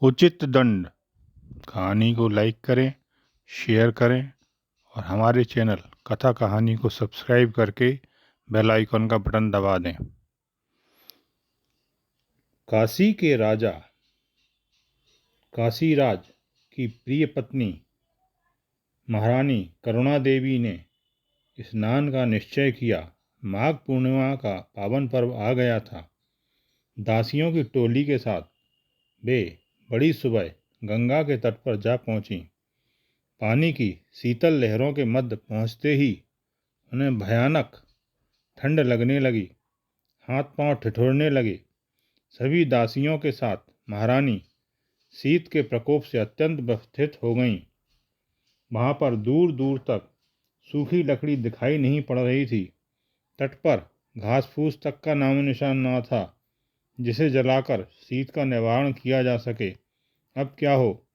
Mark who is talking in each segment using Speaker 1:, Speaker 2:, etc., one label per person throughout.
Speaker 1: उचित दंड। कहानी को लाइक करें, शेयर करें और हमारे चैनल कथा कहानी को सब्सक्राइब करके बेल आइकन का बटन दबा दें। काशी के राजा काशीराज की प्रिय पत्नी महारानी करुणा देवी ने स्नान का निश्चय किया। माघ पूर्णिमा का पावन पर्व आ गया था। दासियों की टोली के साथ वे बड़ी सुबह गंगा के तट पर जा पहुंची। पानी की शीतल लहरों के मध्य पहुंचते ही उन्हें भयानक ठंड लगने लगी। हाथ पांव ठिठुरने लगे। सभी दासियों के साथ महारानी शीत के प्रकोप से अत्यंत व्यथित हो गईं। वहां पर दूर दूर तक सूखी लकड़ी दिखाई नहीं पड़ रही थी। तट पर घास फूस तक का नामो निशान न था जिसे जलाकर शीत का निवारण किया जा सके। अब क्या हो?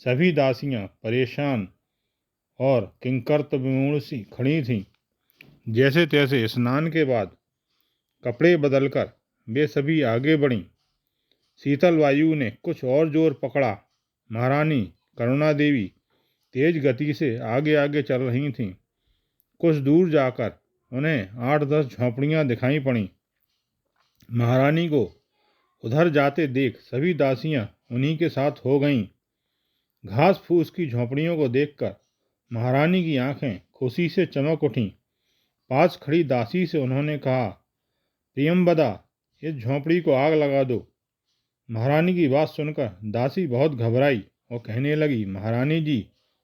Speaker 1: सभी दासियां परेशान और किंकर्त विमूढ़ सी खड़ी थीं। जैसे तैसे स्नान के बाद कपड़े बदलकर वे सभी आगे बढ़ीं। शीतल वायु ने कुछ और जोर पकड़ा। महारानी करुणा देवी तेज गति से आगे आगे चल रही थीं। कुछ दूर जाकर उन्हें 8-10 झोंपड़ियां दिखाई पड़ीं। महारानी को उधर जाते देख सभी दासियां उन्हीं के साथ हो गईं। घास फूस की झोंपड़ियों को देखकर महारानी की आंखें खुशी से चमक उठीं। पास खड़ी दासी से उन्होंने कहा, प्रियंवदा, इस झोंपड़ी को आग लगा दो। महारानी की बात सुनकर दासी बहुत घबराई और कहने लगी, महारानी जी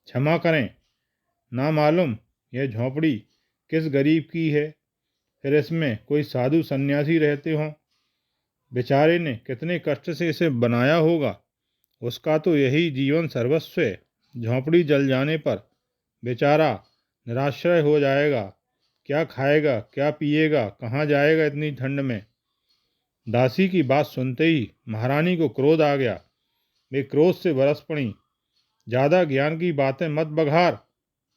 Speaker 1: क्षमा करें, ना मालूम यह झोंपड़ी किस गरीब की है। फिर इसमें कोई साधु सन्यासी रहते हों। बेचारे ने कितने कष्ट से इसे बनाया होगा। उसका तो यही जीवन सर्वस्व है। झोंपड़ी जल जाने पर बेचारा निराश्रय हो जाएगा। क्या खाएगा, क्या पिएगा, कहाँ जाएगा इतनी ठंड में। दासी की बात सुनते ही महारानी को क्रोध आ गया। वे क्रोध से बरस पड़ी। ज़्यादा ज्ञान की बातें मत बघार,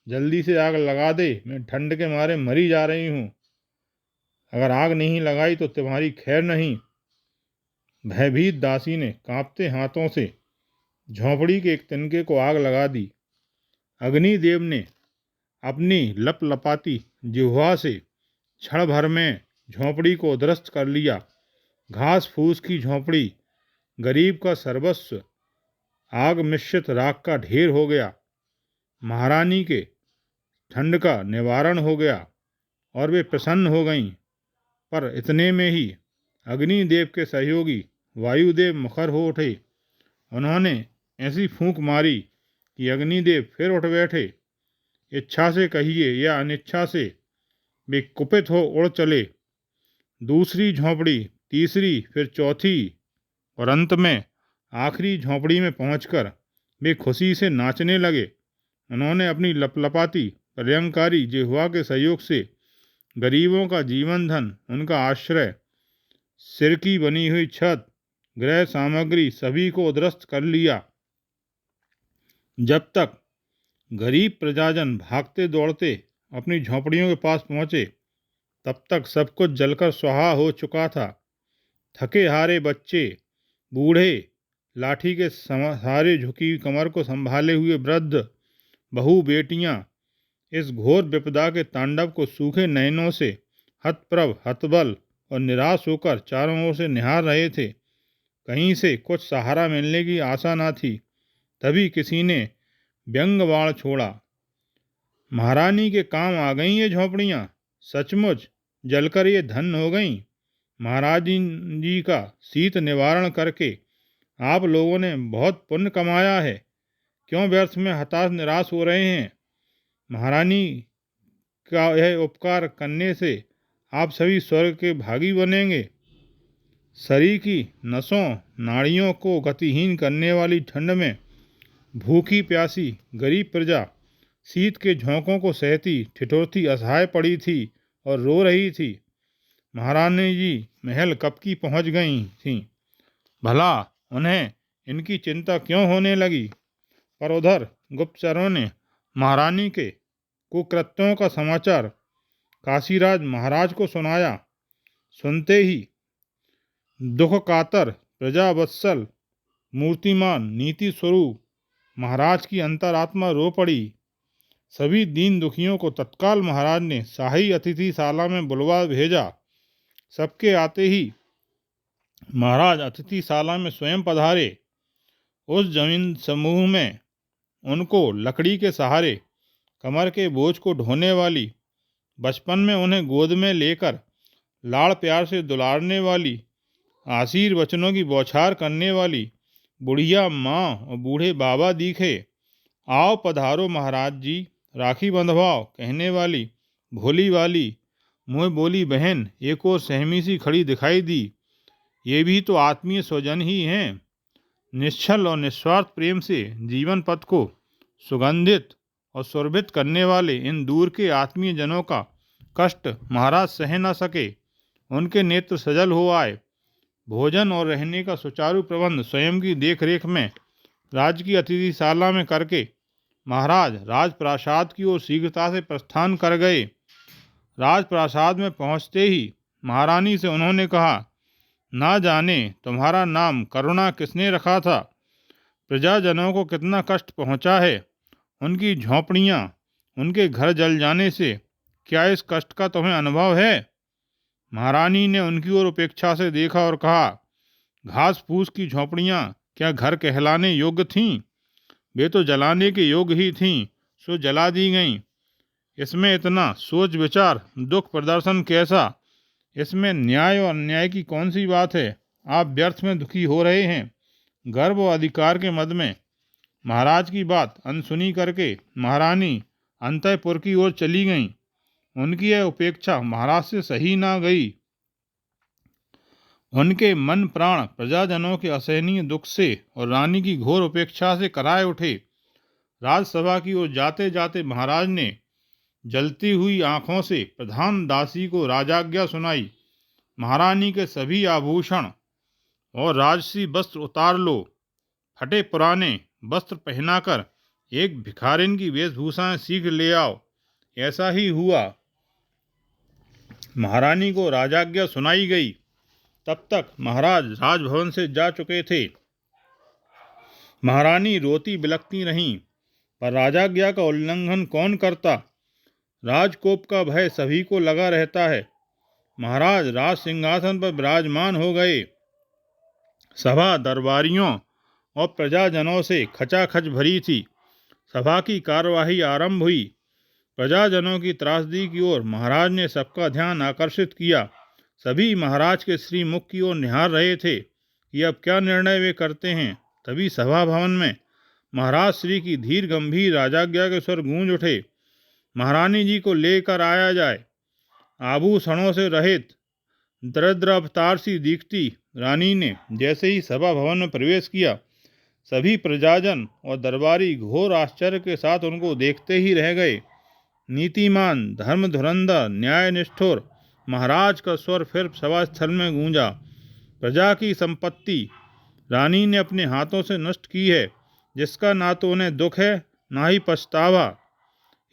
Speaker 1: जल्दी से आग लगा दे, मैं ठंड के मारे मरी जा रही हूँ। अगर आग नहीं लगाई तो तुम्हारी खैर नहीं। भयभीत दासी ने कांपते हाथों से झोंपड़ी के एक तिनके को आग लगा दी। अग्निदेव ने अपनी लपलपाती जिह्वा से क्षण भर में झोंपड़ी को ध्वस्त कर लिया। घास फूस की झोंपड़ी, गरीब का सर्वस्व, आग मिश्रित राख का ढेर हो गया। महारानी के ठंड का निवारण हो गया और वे प्रसन्न हो गईं। पर इतने में ही अग्निदेव के सहयोगी वायुदेव मुखर हो उठे। उन्होंने ऐसी फूंक मारी कि अग्निदेव फिर उठ बैठे। इच्छा से कहिए या अनिच्छा से वे कुपित हो उड़ चले। दूसरी झोंपड़ी, तीसरी, फिर चौथी और अंत में आखिरी झोंपड़ी में पहुंचकर वे खुशी से नाचने लगे। उन्होंने अपनी लपलपाती प्रलयंकारी जिह्वा के सहयोग से गरीबों का जीवन धन, उनका आश्रय, सिर की बनी हुई छत, गृह सामग्री सभी को उद्ध्वस्त कर लिया। जब तक गरीब प्रजाजन भागते दौड़ते अपनी झोंपड़ियों के पास पहुंचे, तब तक सब कुछ जलकर स्वाहा हो चुका था। थके हारे बच्चे, बूढ़े, लाठी के सहारे झुकी कमर को संभाले हुए वृद्ध, बहू बेटियां इस घोर विपदा के तांडव को सूखे नयनों से हतप्रभ, हतबल और निराश होकर चारों ओर से निहार रहे थे। कहीं से कुछ सहारा मिलने की आशा न थी। तभी किसी ने व्यंग बाण छोड़ा, महारानी के काम आ गई ये झोंपड़ियाँ। सचमुच जलकर ये धन हो गईं। महाराज जी का शीत निवारण करके आप लोगों ने बहुत पुण्य कमाया है। क्यों व्यर्थ में हताश निराश हो रहे हैं? महारानी का यह उपकार करने से आप सभी स्वर्ग के भागी बनेंगे। शरीर की नसों नाड़ियों को गतिहीन करने वाली ठंड में भूखी प्यासी गरीब प्रजा शीत के झोंकों को सहती ठिठुरती असहाय पड़ी थी और रो रही थी। महारानी जी महल कब की पहुंच गई थीं। भला उन्हें इनकी चिंता क्यों होने लगी? पर उधर गुप्तचरों ने महारानी के कुकृत्यों का समाचार काशीराज महाराज को सुनाया। सुनते ही दुख कातर प्रजावत्सल मूर्तिमान नीति स्वरूप महाराज की अंतरात्मा रो पड़ी। सभी दीन दुखियों को तत्काल महाराज ने शाही अतिथिशाला में बुलवा भेजा। सबके आते ही महाराज अतिथिशाला में स्वयं पधारे। उस जमीन समूह में उनको लकड़ी के सहारे कमर के बोझ को ढोने वाली, बचपन में उन्हें गोद में लेकर लाड़ प्यार से दुलारने वाली, आशीर वचनों की बौछार करने वाली बुढ़िया माँ और बूढ़े बाबा दिखे। आओ पधारो महाराज जी, राखी बंधवाओ कहने वाली भोली वाली मुँह बोली बहन एक और सहमी सी खड़ी दिखाई दी। ये भी तो आत्मीय स्वजन ही हैं। निश्चल और निस्वार्थ प्रेम से जीवन पथ को सुगंधित और सुरभित करने वाले इन दूर के आत्मीय जनों का कष्ट महाराज सह न सके। उनके नेत्र सजल हो आए। भोजन और रहने का सुचारू प्रबंध स्वयं की देखरेख में राज्य की अतिथिशाला में करके महाराज राजप्रासाद की ओर शीघ्रता से प्रस्थान कर गए। राजप्रासाद में पहुंचते ही महारानी से उन्होंने कहा, ना जाने तुम्हारा नाम करुणा किसने रखा था। प्रजाजनों को कितना कष्ट पहुंचा है। उनकी झोंपड़ियाँ, उनके घर जल जाने से क्या इस कष्ट का तुम्हें अनुभव है। महारानी ने उनकी ओर उपेक्षा से देखा और कहा, घास फूस की झोंपड़ियाँ क्या घर कहलाने योग्य थीं? वे तो जलाने के योग्य ही थीं, सो जला दी गईं। इसमें इतना सोच विचार दुख प्रदर्शन कैसा? इसमें न्याय और अन्याय की कौन सी बात है? आप व्यर्थ में दुखी हो रहे हैं। गर्व और अधिकार के मद में महाराज की बात अनसुनी करके महारानी अंतःपुर की ओर चली गईं। उनकी यह उपेक्षा महाराज से सही ना गई। उनके मन प्राण प्रजाजनों के असहनीय दुख से और रानी की घोर उपेक्षा से कराए उठे। राजसभा की ओर जाते जाते महाराज ने जलती हुई आंखों से प्रधान दासी को राजाज्ञा सुनाई। महारानी के सभी आभूषण और राजसी वस्त्र उतार लो। फटे पुराने वस्त्र पहनाकर एक भिखारिन की वेशभूषाएं शीघ्र ले आओ। ऐसा ही हुआ। महारानी को राजाज्ञा सुनाई गई। तब तक महाराज राजभवन से जा चुके थे। महारानी रोती बिलखती रहीं, पर राजाज्ञा का उल्लंघन कौन करता। राजकोप का भय सभी को लगा रहता है। महाराज राज सिंहासन पर विराजमान हो गए। सभा दरबारियों और प्रजाजनों से खचाखच भरी थी। सभा की कार्यवाही आरंभ हुई। प्रजाजनों की त्रासदी की ओर महाराज ने सबका ध्यान आकर्षित किया। सभी महाराज के श्रीमुख की ओर निहार रहे थे कि अब क्या निर्णय वे करते हैं। तभी सभा भवन में महाराज श्री की धीर गंभीर राजाज्ञा के स्वर गूंज उठे। महारानी जी को लेकर आया जाए। आभूषणों से रहित दरिद्र अवतार सी दिखती रानी ने जैसे ही सभा भवन में प्रवेश किया, सभी प्रजाजन और दरबारी घोर आश्चर्य के साथ उनको देखते ही रह गए। नीतिमान, धर्म धुरंधर, न्याय निष्ठुर महाराज का स्वर फिर सभा स्थल में गूंजा। प्रजा की संपत्ति रानी ने अपने हाथों से नष्ट की है, जिसका ना तो उन्हें दुख है ना ही पछतावा।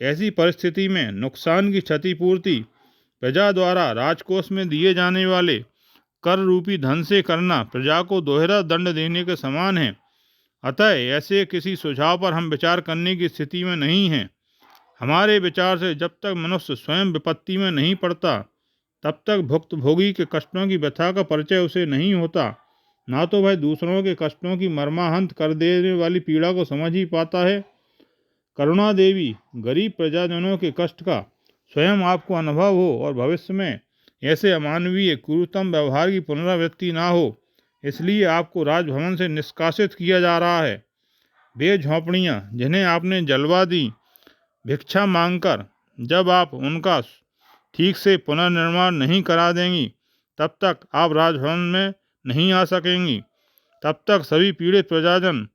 Speaker 1: ऐसी परिस्थिति में नुकसान की क्षतिपूर्ति प्रजा द्वारा राजकोष में दिए जाने वाले कर रूपी धन से करना प्रजा को दोहरा दंड देने के समान है। अतः ऐसे किसी सुझाव पर हम विचार करने की स्थिति में नहीं हैं। हमारे विचार से जब तक मनुष्य स्वयं विपत्ति में नहीं पड़ता, तब तक भुक्तभोगी के कष्टों की व्यथा का परिचय उसे नहीं होता। ना तो वह दूसरों के कष्टों की मर्माहंत कर देने वाली पीड़ा को समझ ही पाता है। करुणा देवी, गरीब प्रजाजनों के कष्ट का स्वयं आपको अनुभव हो और भविष्य में ऐसे अमानवीय क्रूरतम व्यवहार की पुनरावृत्ति ना हो, इसलिए आपको राजभवन से निष्कासित किया जा रहा है। वे झोंपड़ियाँ जिन्हें आपने जलवा दी भिक्षा मांगकर, जब आप उनका ठीक से पुनर्निर्माण नहीं करा देंगी, तब तक आप राजभवन में नहीं आ सकेंगी। तब तक सभी पीड़ित प्रजाजन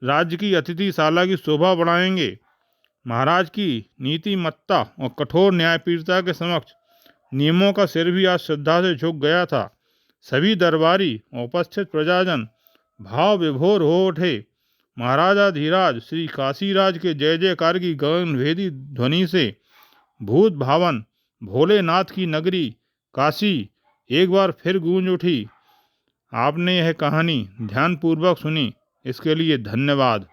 Speaker 1: राज्य की अतिथिशाला की शोभा बढ़ाएंगे। महाराज की नीतिमत्ता और कठोर न्यायप्रियता के समक्ष नियमों का सिर भी आज श्रद्धा से झुक गया था। सभी दरबारी और उपस्थित प्रजाजन भाव विभोर हो उठे। महाराजा धीराज श्री काशीराज के जय जयकार की गगनभेदी ध्वनि से भूत भावन भोलेनाथ की नगरी काशी एक बार फिर गूंज उठी। आपने यह कहानी ध्यानपूर्वक सुनी, इसके लिए धन्यवाद।